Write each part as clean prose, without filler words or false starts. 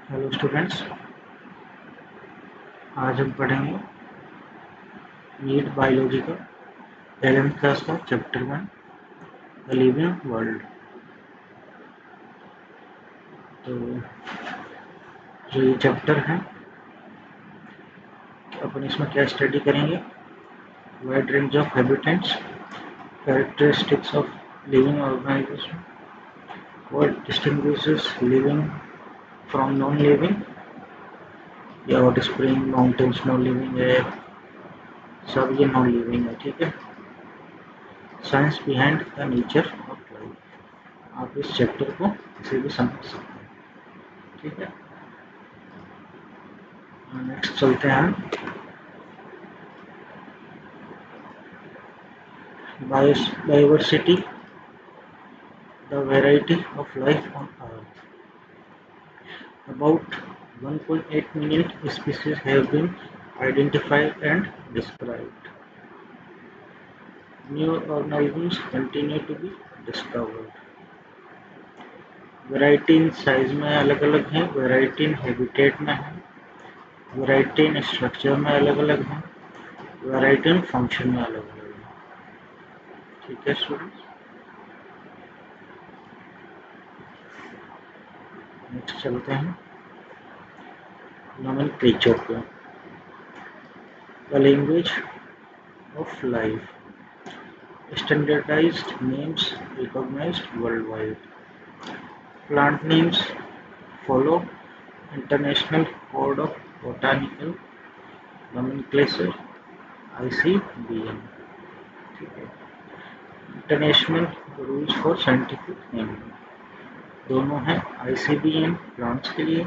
Hello students, आज हम पढ़ेंगे नीट बायोलॉजी का 11th क्लास का चैप्टर 1 द लिविंग वर्ल्ड। तो जो ये चैप्टर है अपन इसमें क्या स्टडी करेंगे, wide range of habitats, characteristics of living organization, what distinguishes living from non living, या what spring mountains non living है, सब ये नॉन लिविंग है। ठीक है, science behind the nature of life. आप इस चैप्टर को इसे भी समझ सकते हैं। ठीक है, नेक्स्ट चलते हैं। Biodiversity, the variety of life on Earth. About 1.8 million species have been identified and described. New organisms continue to be discovered. Variety in size में अलग अलग है, वैरायटी इन हैबिटेट में है, वैरायटी इन स्ट्रक्चर में अलग अलग है, वैरायटी इन फंक्शन में अलग अलग है। ठीक है स्टूडेंट्स, नेक्स्ट चलते हैं नोमेनक्लेचर पे। The language of life, standardized names recognized worldwide. Plant names follow International Code of Botanical Nomenclature (ICBN). ठीक है, international rules for scientific naming दोनों हैं, ICBN प्लांट्स के लिए,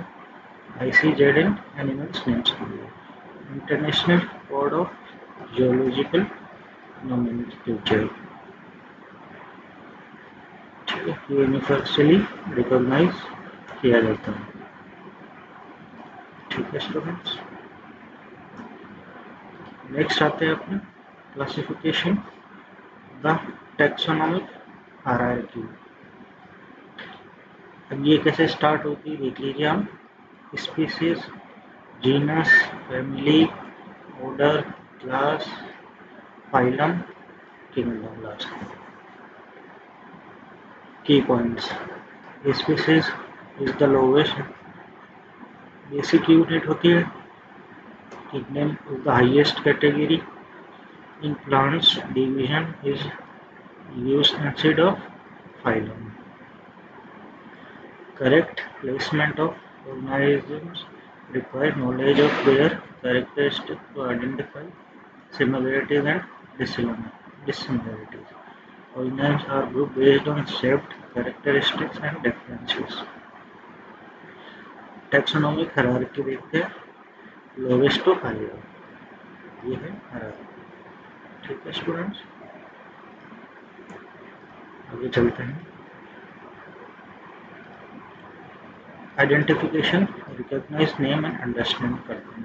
ICZN एनिमल्स नेम्स के लिए। International code of geological nomenclature universally recognise किया जाता है। ठीक है स्टूडेंट्स, नेक्स्ट आते हैं अपने क्लासिफिकेशन, द टैक्सोनॉमिक हायरार्की। अब ये कैसे स्टार्ट होती है देख लीजिए आप। Species, genus, family, order, class, phylum, kingdom. Last key points, species is the lowest basic unit होती है, kingdom is the highest category, in plants division is used instead of phylum. Correct placement of organisms require knowledge of their characteristics to identify similarities and dissimilarities. Organisms are grouped based on shaped characteristics and differences. Taxonomic hierarchy देखते हैं, lowest to higher, ये है hierarchy। ठीक है students, आगे चलते हैं। Identification, recognise name and understand करते हैं।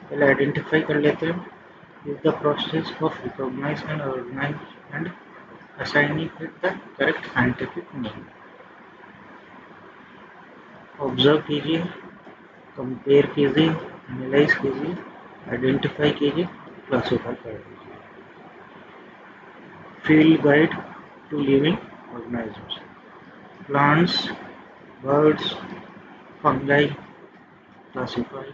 पहले आइडेंटिफाई कर लेते हैं। Is the process of recognise and organise and assigning it the correct scientific name. Observe कीजिए, कंपेयर कीजिए, एनालाइज कीजिए, आइडेंटिफाई कीजिए, क्लासिफाई कर दीजिए। Field guide to living organisms, plants, birds, fungi, classify.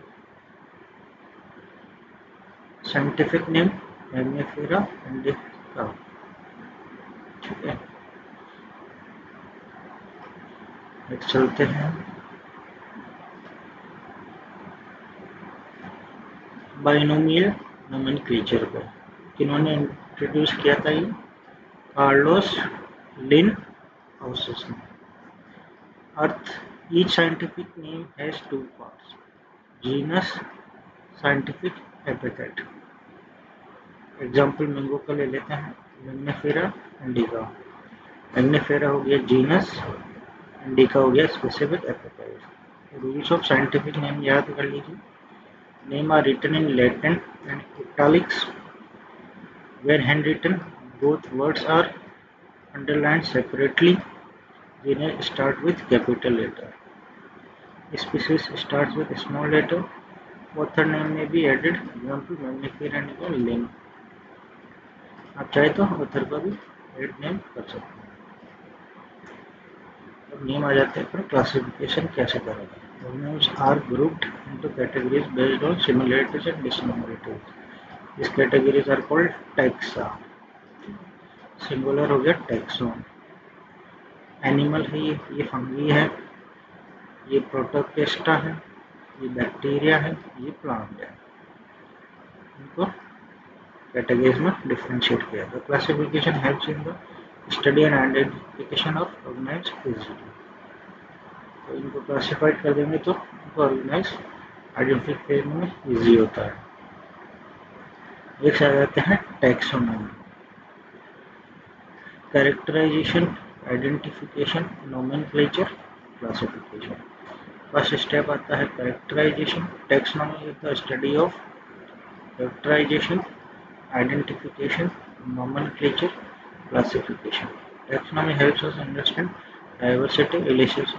Scientific name Mangifera indica. ठीक है, next चलते हैं बाइनोमियल नोमेनक्लेचर पर। किन्होंने इंट्रोड्यूस किया था ये? कार्लोस लिनहाउस ने। अर्थ, each scientific name has two parts, genus, scientific epithet. Example mango का ले लेते हैं, मैग्नीफेरा इंडिका। मैग्नीफेरा हो गया जीनस, इंडिका हो गया specific epithet. Rules of scientific name याद कर लीजिए। Names are written in Latin and italics. When handwritten, both words are underlined separately. They start with capital letter. Species starts with a small letter. Author name may be added. Example Magnifier and Ling. आप चाहे तो author का भी add name कर सकते हैं। अब name आ जाते हैं पर क्लासिफिकेशन कैसे करेंगे। Names are grouped into categories based on similarities and dissimilarities. These categories are called taxa. Singular हो गया टैक्सोन। एनिमल है ये फंगी है, ये प्रोटोकेस्टा है, ये बैक्टीरिया है, ये प्लांट है। इनको कैटेगरीज में डिफरेंशिएट किया। The classification helps in the study and identification of organise easily. तो इनको क्लासिफाइड कर देंगे तो इनको ऑर्गेनाइज आइडेंटिफिकेशन में इजी होता है। एक आ जाते हैं taxonomy, characterisation, identification, nomenclature, classification. First step आता है characterisation. Taxonomy is the study of characterisation, identification, nomenclature, classification. Taxonomy helps us understand diversity relations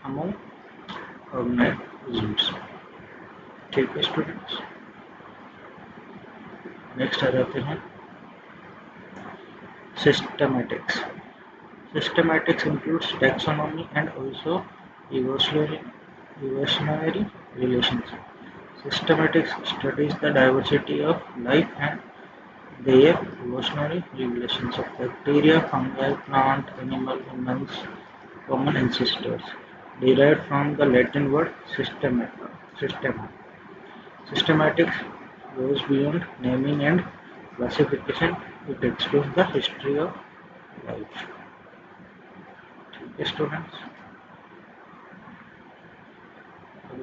among organisms. ठीक है स्टूडेंट्स, नेक्स्ट आ जाते हैं systematics. Systematics includes taxonomy and also evolutionary relations. Systematics studies the diversity of life and their evolutionary relations of bacteria, fungi, plant, animal, humans, common ancestors, derived from the Latin word systema. Systematics goes beyond naming and classification. It explores the history of life. ठीक है students,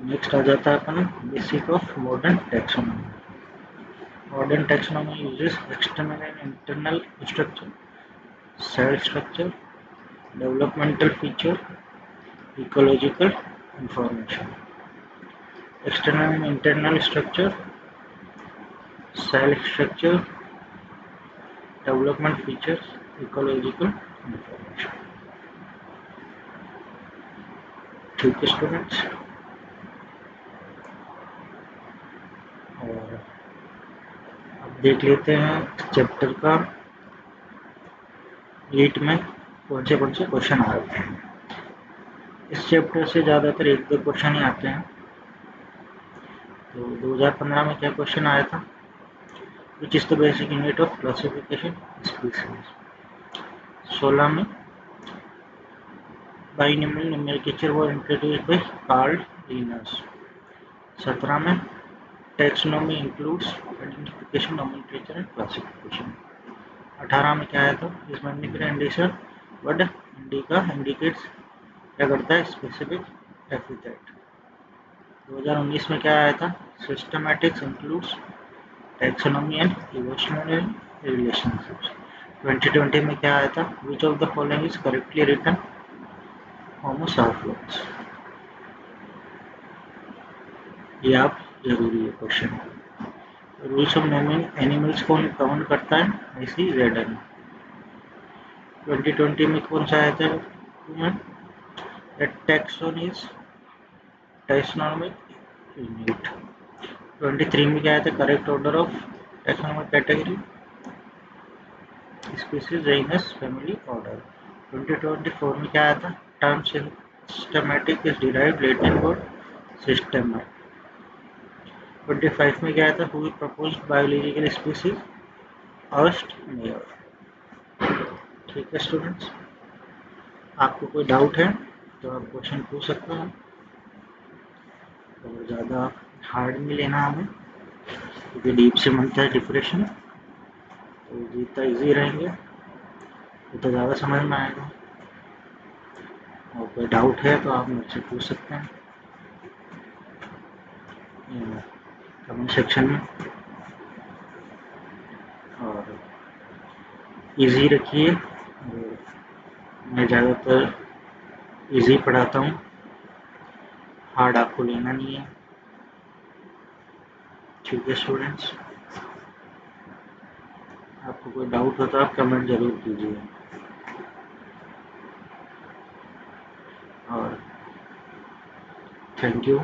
next आ जाता है अपन basic of modern taxonomy. Modern taxonomy uses external and internal structure, cell structure, developmental feature, ecological information. External and internal structure, cell structure, development features, ecological information. ठीक है students, और अब देख लेते हैं चैप्टर का 8 में कौन से क्वेश्चन आ रहे हैं। इस चैप्टर से ज़्यादातर 1-2 क्वेश्चन ही आते हैं। तो 2015 में क्या क्वेश्चन आया था, which is the basic unit of classification species. 16 में binomial nomenclature was introduced by Carl Linnaeus. 17 में taxonomy includes identification, nomenclature and classification. 18 में क्या आया था, इस magnification indication word indica indicates क्या करता है, स्पेसिफिक एपिथेट। 2019 में क्या आया था, systematics includes taxonomy and evolutionary relationships. 2020 में क्या आया था, which of the following is correctly written, Homo sapiens. ये आप जरूरी है क्वेश्चन। रूल्स ऑफ नेमिंग एनिमल्स को कौन करता है, ऐसी रेडन। 2020 में कौन सा आया था, टैक्सोन इज टैक्सोनॉमिक यूनिट। 23 में क्या आया था, correct order of taxonomic category, species, genus, family, order. 2024 में क्या आया था, term systematic is derived Latin word system. 25 में क्या आया था, who proposed biological species, erst mayor. ठीक है स्टूडेंट्स, आपको कोई डाउट है तो आप क्वेश्चन पूछ सकते हैं, और ज़्यादा हार्ड नहीं लेना हमें, क्योंकि डीप से बनता है डिप्रेशन, तो जितना ईजी रहेंगे उतना ज़्यादा समझ में आएगा। और कोई डाउट है तो आप मुझसे पूछ सकते हैं कमेंट सेक्शन में। और इजी रखिए, मैं ज़्यादातर इजी पढ़ाता हूँ, हार्ड आपको लेना नहीं है। ठीक है स्टूडेंट्स, आपको कोई डाउट हो तो आप कमेंट ज़रूर कीजिए। और थैंक यू।